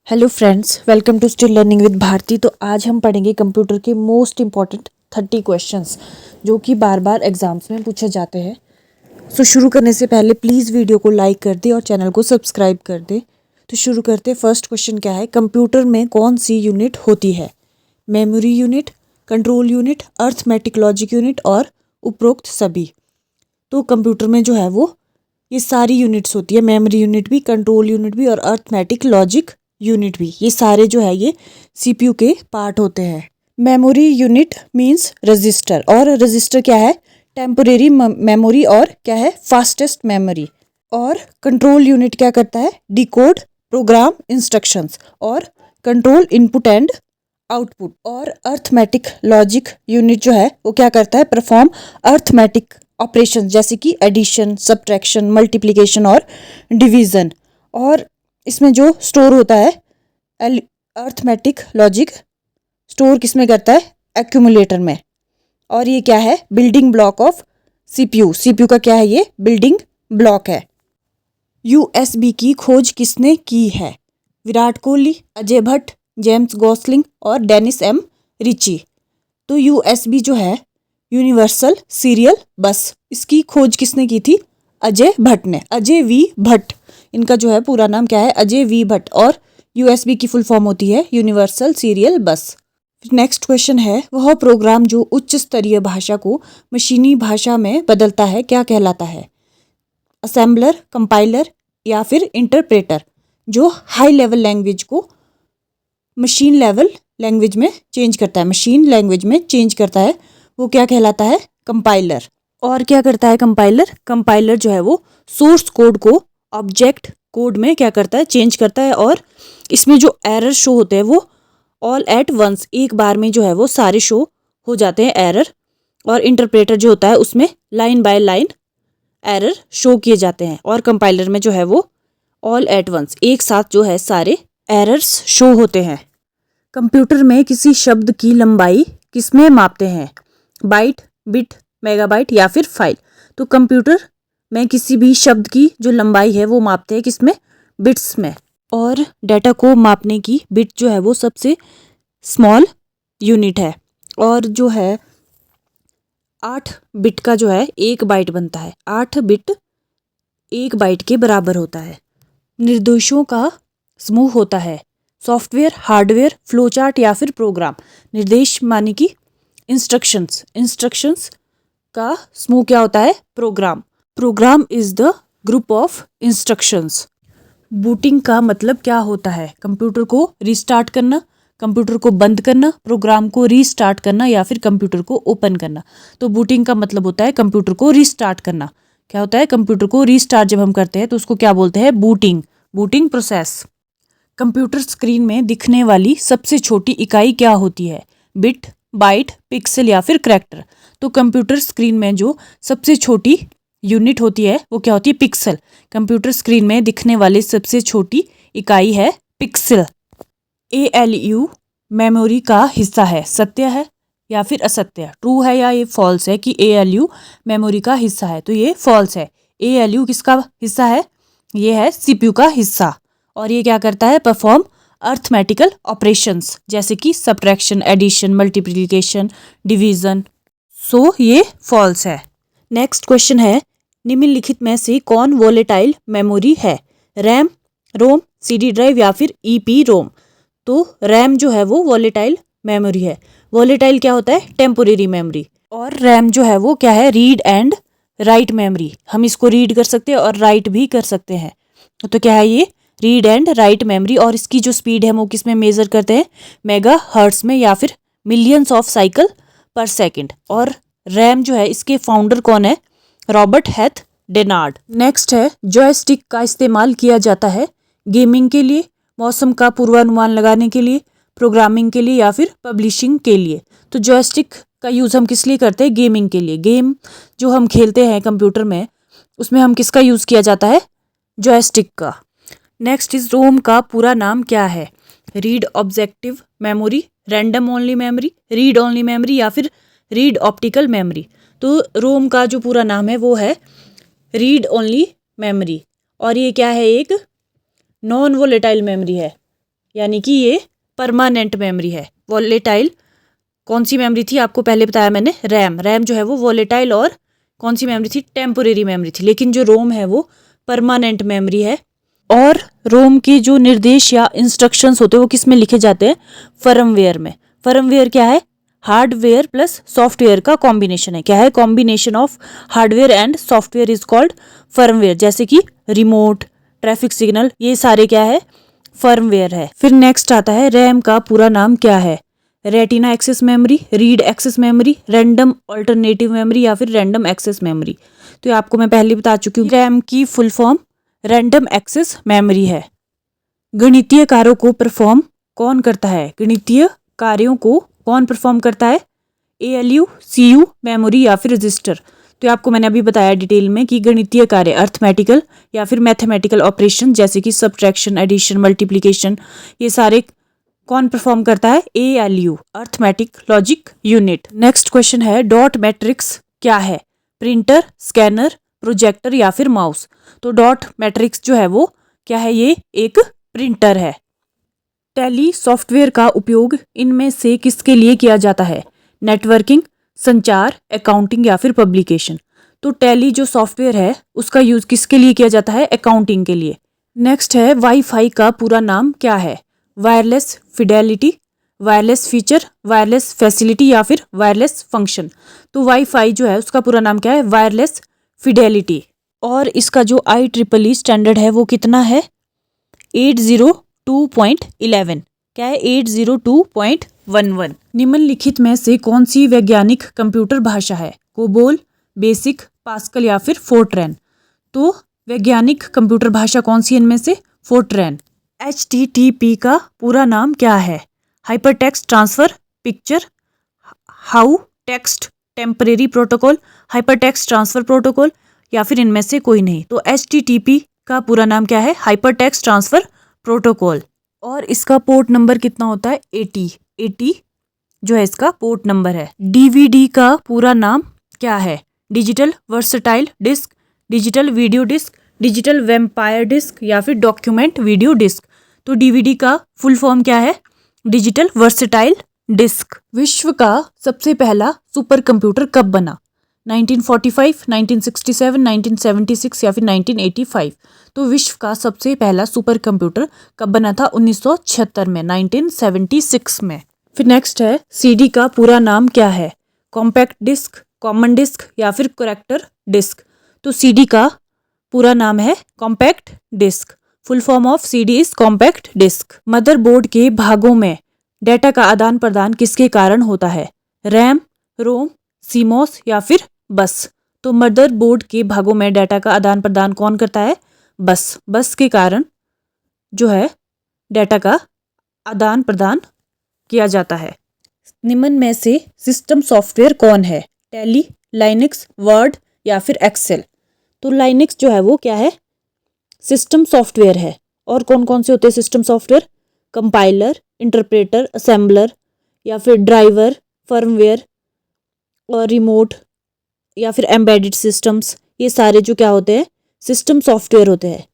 Hello friends, welcome to still learning with Bharti. तो आज हम पढ़ेंगे कंप्यूटर के मोस्ट इम्पॉर्टेंट 30 क्वेश्चंस जो कि बार बार एग्जाम्स में पूछे जाते हैं। सो शुरू करने से पहले प्लीज़ वीडियो को लाइक कर दे और चैनल को सब्सक्राइब कर दे। तो शुरू करते। फर्स्ट क्वेश्चन क्या है, कंप्यूटर में कौन सी यूनिट होती है? Memory unit, control unit, arithmetic logic unit और उपरोक्त सभी। तो कंप्यूटर में जो है वो ये सारी यूनिट्स होती है, मेमोरी यूनिट भी, कंट्रोल यूनिट भी और अर्थमेटिक लॉजिक यूनिट भी। ये सारे जो है ये सीपीयू के पार्ट होते हैं। मेमोरी यूनिट मींस रजिस्टर, और रजिस्टर क्या है? टेम्पोरेरी मेमोरी और क्या है? Fastest memory. और कंट्रोल यूनिट क्या करता है? डिकोड प्रोग्राम इंस्ट्रक्शंस और कंट्रोल इनपुट एंड आउटपुट। और अर्थमेटिक लॉजिक यूनिट जो है वो क्या करता है? परफॉर्म अर्थमेटिक ऑपरेशन जैसे कि एडिशन, सब्ट्रैक्शन, मल्टीप्लिकेशन और डिवीजन। और इसमें जो स्टोर होता है अर्थमेटिक लॉजिक स्टोर किस में करता है? एक्यूमुलेटर में। और ये क्या है? Building block of CPU. CPU का क्या है? ये बिल्डिंग ब्लॉक है। यूएसबी की खोज किसने की है? विराट कोहली, अजय भट्ट, जेम्स गॉसलिंग और डेनिस एम रिची। तो यूएसबी जो है यूनिवर्सल सीरियल बस, इसकी खोज किसने की थी? अजय भट्ट ने। अजय वी भट्ट, इनका जो है पूरा नाम क्या है? अजय वी भट्ट। और यूएसबी की फुल फॉर्म होती है यूनिवर्सल सीरियल बस। नेक्स्ट क्वेश्चन है, वह प्रोग्राम जो उच्च स्तरीय भाषा को मशीनी भाषा में बदलता है क्या कहलाता है? असेंबलर, कंपाइलर या फिर इंटरप्रेटर। जो हाई लेवल लैंग्वेज को मशीन लेवल लैंग्वेज में चेंज करता है, मशीन लैंग्वेज में चेंज करता है, वो क्या कहलाता है? कंपाइलर। और क्या करता है कंपाइलर? कंपाइलर जो है वो सोर्स कोड को ऑब्जेक्ट कोड में क्या करता है? चेंज करता है। और इसमें जो एरर शो होते हैं वो ऑल एट वंस, एक बार में जो है वो सारे शो हो जाते हैं एरर। और इंटरप्रेटर जो होता है उसमें line by line error show किए जाते हैं। और कंपाइलर में जो है वो ऑल एट वंस, एक साथ जो है सारे एरर्स शो होते हैं। कंप्यूटर में किसी शब्द की लंबाई किसमें मापते हैं? बाइट, बिट, मेगाबाइट या फिर फाइल। तो कंप्यूटर में किसी भी शब्द की जो लंबाई है वो मापते हैं किसमें? बिट्स में। और डाटा को मापने की बिट जो है वो सबसे स्मॉल यूनिट है। और जो है 8 बिट का जो है 1 बाइट बनता है। 8 बिट 1 बाइट के बराबर होता है। निर्देशों का समूह होता है सॉफ्टवेयर, हार्डवेयर, फ्लोचार्ट या फिर प्रोग्राम। निर्देश माने कि इंस्ट्रक्शंस, इंस्ट्रक्शंस का समूह क्या होता है? Program. Program is the group of instructions. Booting का मतलब क्या होता है? कंप्यूटर को रीस्टार्ट करना, कंप्यूटर को बंद करना, प्रोग्राम को रीस्टार्ट करना या फिर कंप्यूटर को ओपन करना। तो बूटिंग का मतलब होता है कंप्यूटर को रीस्टार्ट करना। क्या होता है? कंप्यूटर को रीस्टार्ट जब हम करते हैं तो उसको क्या बोलते हैं? Booting, booting process. Computer screen में दिखने वाली सबसे छोटी इकाई क्या होती है? बिट, बाइट, पिक्सल या फिर कैरेक्टर। तो कंप्यूटर स्क्रीन में जो सबसे छोटी यूनिट होती है वो क्या होती है? पिक्सल। कंप्यूटर स्क्रीन में दिखने वाली सबसे छोटी इकाई है पिक्सल। एएलयू मेमोरी का हिस्सा है, सत्य है या फिर असत्य? ट्रू है या ये फॉल्स है कि एएलयू मेमोरी का हिस्सा है? तो ये फॉल्स है। एएलयू किसका हिस्सा है? ये है सीपीयू का हिस्सा। और ये क्या करता है? परफॉर्म अर्थमेटिकल ऑपरेशंस जैसे कि सब्ट्रैक्शन, एडिशन, मल्टीप्लिकेशन, डिवीजन। सो ये फॉल्स है। नेक्स्ट क्वेश्चन है, निम्नलिखित में से कौन वोलेटाइल मेमोरी है? रैम, रोम, सीडी ड्राइव या फिर ईपी रोम। तो रैम जो है वो वोलेटाइल मेमोरी है। वोलेटाइल क्या होता है? Temporary memory. और रैम जो है वो क्या है? Read and write memory. हम इसको रीड कर सकते हैं और राइट भी कर सकते हैं। तो क्या है ये? Read and write memory. और इसकी जो स्पीड है वो किस में मेजर करते हैं? मेगा हर्ट्स में या फिर मिलियंस ऑफ साइकिल पर सेकंड। और रैम जो है इसके फाउंडर कौन है? Robert Heath Dennard. नेक्स्ट है, जॉयस्टिक का इस्तेमाल किया जाता है गेमिंग के लिए, मौसम का पूर्वानुमान लगाने के लिए, प्रोग्रामिंग के लिए या फिर पब्लिशिंग के लिए। तो जॉयस्टिक का यूज़ हम किस लिए करते हैं? गेमिंग के लिए। गेम जो हम खेलते हैं कंप्यूटर में उसमें हम किसका यूज़ किया जाता है? जॉयस्टिक का। नेक्स्ट इज, रोम का पूरा नाम क्या है? Read objective memory, random only memory, read only memory या फिर रीड ऑप्टिकल मेमोरी। तो रोम का जो पूरा नाम है वो है रीड ओनली मेमोरी। और ये क्या है? एक नॉन वोलेटाइल मेमोरी है, यानी कि ये परमानेंट मेमोरी है। वॉलेटाइल कौन सी मेमोरी थी, आपको पहले बताया मैंने, रैम। रैम जो है वो वॉलेटाइल और कौन सी मेमोरी थी, टेम्पोरेरी मेमोरी थी। लेकिन जो रोम है वो परमानेंट मेमोरी है। और रोम के जो निर्देश या इंस्ट्रक्शंस होते हैं वो किस में लिखे जाते हैं, फर्मवेयर में। फर्मवेयर क्या है, हार्डवेयर प्लस सॉफ्टवेयर का कॉम्बिनेशन है। क्या है, combination of hardware and software is called firmware. जैसे कि रिमोट, ट्रैफिक सिग्नल, ये सारे क्या है, फर्मवेयर है। फिर नेक्स्ट आता है, रैम का पूरा नाम क्या है, retina access memory, read access memory, random alternative memory या फिर रैंडम एक्सेस मेमोरी। तो ये आपको मैं पहले बता चुकी हूँ। रैम की full form random access memory है। गणितीय कार्यों को परफॉर्म कौन करता है, गणितीय कार्यों को कौन परफॉर्म करता है, ALU, CU, मेमोरी या फिर रजिस्टर। तो आपको मैंने अभी बताया डिटेल में कि गणितीय कार्य अर्थमेटिकल या फिर मैथमेटिकल ऑपरेशन जैसे कि सब्ट्रैक्शन, एडिशन, मल्टीप्लिकेशन, ये सारे कौन परफॉर्म करता है, ALU, arithmetic logic unit. Next question है, डॉट मैट्रिक्स क्या है, प्रिंटर, स्कैनर, प्रोजेक्टर या फिर माउस। तो डॉट मैट्रिक्स जो है वो क्या है, ये एक प्रिंटर है। टैली सॉफ्टवेयर का उपयोग इनमें से किसके लिए किया जाता है, नेटवर्किंग, संचार, अकाउंटिंग या फिर पब्लिकेशन। तो टैली जो सॉफ्टवेयर है उसका यूज किसके लिए किया जाता है, अकाउंटिंग के लिए। नेक्स्ट है, वाईफाई का पूरा नाम क्या है, wireless Fidelity, wireless feature, wireless facility या फिर वायरलेस फंक्शन। तो वाईफाई जो है उसका पूरा नाम क्या है, वायरलेस फिडेलिटी। और इसका जो IEEE स्टैंडर्ड है वो कितना है, 802.11। क्या है, 802.11। निम्नलिखित में से कौन सी वैज्ञानिक कंप्यूटर भाषा है, कोबोल, बेसिक, पास्कल या फिर फोर्ट्रैन। तो वैज्ञानिक कंप्यूटर भाषा कौन सी इनमें से, फोर्ट्रैन। HTTP का पूरा नाम क्या है, hyper text transfer picture, how text temporary protocol, hyper text transfer protocol या फिर इनमें से कोई नहीं। तो HTTP का पूरा नाम क्या है, हाइपर टेक्स्ट ट्रांसफर प्रोटोकॉल। और इसका पोर्ट नंबर कितना होता है, 80 जो है इसका पोर्ट नंबर है। DVD का पूरा नाम क्या है, digital versatile disc, digital video disc, digital vampire disc या फिर डॉक्यूमेंट वीडियो डिस्क। तो DVD का फुल फॉर्म क्या है, डिजिटल वर्सटाइल डिस्क। विश्व का सबसे पहला सुपर कंप्यूटर कब बना, 1945, 1967, 1976 या फिर 1985। तो विश्व का सबसे पहला सुपर कंप्यूटर कब बना था, 1976 में, 1976 में। फिर नेक्स्ट है, CD का पूरा नाम क्या है, कॉम्पैक्ट डिस्क, कॉमन डिस्क या फिर करेक्टर डिस्क। तो CD का पूरा नाम है compact disc. Full form of CD is compact disc. Motherboard के भागों में डेटा का आदान प्रदान किसके कारण होता है, रैम, रोम, सीमोस या फिर बस। तो मदरबोर्ड के भागों में डाटा का आदान प्रदान कौन करता है, बस। बस के कारण जो है डाटा का आदान प्रदान किया जाता है। निम्न में से सिस्टम सॉफ्टवेयर कौन है, टैली, लाइनक्स, वर्ड या फिर एक्सेल। तो लाइनक्स जो है वो क्या है, सिस्टम सॉफ्टवेयर है। और कौन कौन से होते हैं system software, compiler, interpreter, assembler या फिर ड्राइवर, फर्मवेयर और रिमोट या फिर एम्बेडेड सिस्टम्स। ये सारे जो क्या होते हैं, सिस्टम सॉफ्टवेयर होते हैं।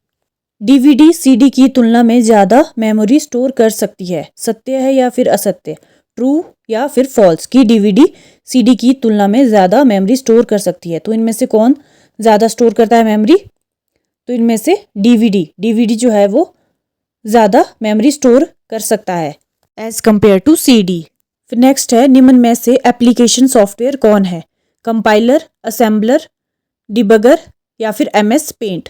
DVD CD की तुलना में ज़्यादा मेमोरी स्टोर कर सकती है, सत्य है या फिर असत्य, ट्रू या फिर फॉल्स। की DVD CD की तुलना में ज़्यादा मेमोरी स्टोर कर सकती है। तो इनमें से कौन ज़्यादा स्टोर करता है मेमोरी, तो इनमें से DVD जो है वो ज़्यादा मेमोरी स्टोर कर सकता है एज कंपेयर टू CD। फिर नेक्स्ट है, निम्न में से एप्लीकेशन सॉफ्टवेयर कौन है, कंपाइलर, असेंबलर, डिबगर या फिर MS पेंट।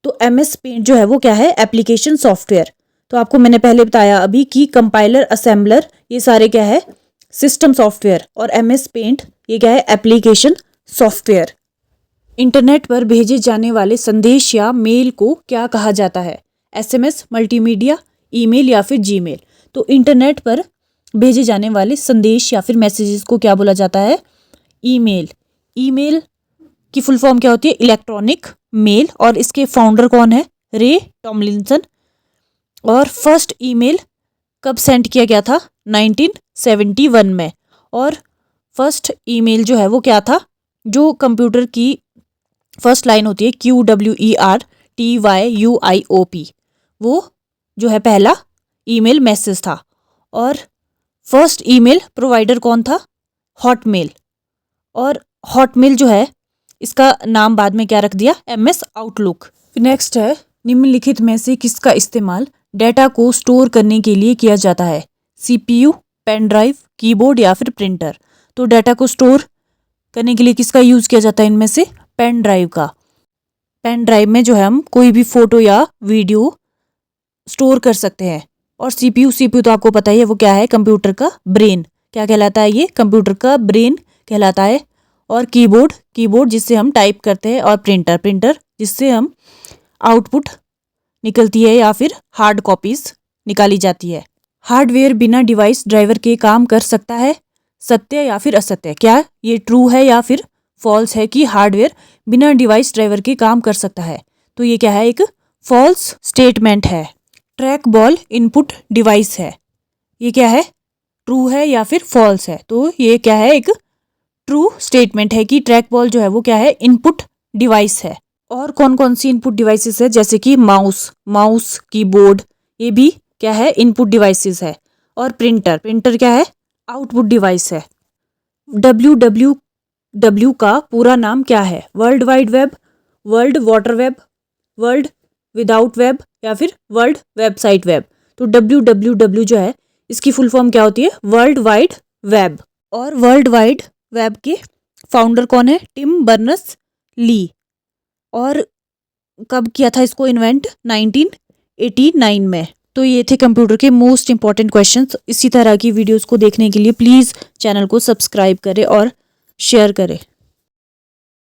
तो MS पेंट जो है वो क्या है, एप्लीकेशन सॉफ्टवेयर। तो आपको मैंने पहले बताया अभी कि कंपाइलर, असेंबलर ये सारे क्या है, सिस्टम सॉफ्टवेयर, और MS पेंट ये क्या है, एप्लीकेशन सॉफ्टवेयर। इंटरनेट पर भेजे जाने वाले संदेश या मेल को क्या कहा जाता है, SMS, मल्टीमीडिया, ईमेल या फिर जीमेल। तो इंटरनेट पर भेजे जाने वाले संदेश या फिर मैसेजेस को क्या बोला जाता है, ईमेल। ईमेल की फुल फॉर्म क्या होती है, इलेक्ट्रॉनिक मेल। और इसके फाउंडर कौन है, रे टॉमलिंसन। और फर्स्ट ईमेल कब सेंड किया गया था, 1971 में। और फर्स्ट ईमेल जो है वो क्या था, जो कंप्यूटर की फर्स्ट लाइन होती है QWERTYUIOP, वो जो है पहला ईमेल मैसेज था। और फर्स्ट ईमेल प्रोवाइडर कौन था? हॉटमेल। और हॉटमेल जो है इसका नाम बाद में क्या रख दिया? MS outlook. नेक्स्ट है, निम्नलिखित में से किसका इस्तेमाल डेटा को स्टोर करने के लिए किया जाता है? CPU, पेन ड्राइव, कीबोर्ड या फिर प्रिंटर? तो डेटा को स्टोर करने के लिए किसका यूज़ किया जाता है इनमें से? पेन ड्राइव का। पेन ड्राइव में जो है हम कोई भी फोटो या वीडियो स्टोर कर सकते हैं। और CPU तो आपको पता ही है वो क्या है? कंप्यूटर का ब्रेन। क्या कहलाता है ये? कंप्यूटर का ब्रेन कहलाता है। और कीबोर्ड जिससे हम टाइप करते हैं। और प्रिंटर जिससे हम आउटपुट निकलती है या फिर हार्ड कॉपीज निकाली जाती है। हार्डवेयर बिना डिवाइस ड्राइवर के काम कर सकता है? सत्य या फिर असत्य? क्या ये ट्रू है या फिर फॉल्स है कि हार्डवेयर बिना डिवाइस ड्राइवर के काम कर सकता है? तो ये क्या है? एक फॉल्स स्टेटमेंट है। ट्रैक बॉल इनपुट डिवाइस है, ये क्या है? ट्रू है या फिर फॉल्स है? तो ये क्या है? एक ट्रू स्टेटमेंट है कि ट्रैक बॉल जो है वो क्या है? इनपुट डिवाइस है। और कौन कौन सी इनपुट डिवाइसेस है? जैसे कि माउस, कीबोर्ड, ये भी क्या है? इनपुट डिवाइसेस है। और प्रिंटर क्या है? आउटपुट डिवाइस है। WWW का पूरा नाम क्या है? World wide web, world water web, world without web या फिर वर्ल्ड वेबसाइट वेब? तो WWW जो है इसकी फुल फॉर्म क्या होती है? World wide web. और वर्ल्ड वाइड वेब के फाउंडर कौन है? Tim Berners Lee. और कब किया था इसको इन्वेंट? 1989 में। तो ये थे कंप्यूटर के मोस्ट इंपॉर्टेंट क्वेश्चंस। इसी तरह की वीडियोस को देखने के लिए प्लीज़ चैनल को सब्सक्राइब करें और शेयर करें।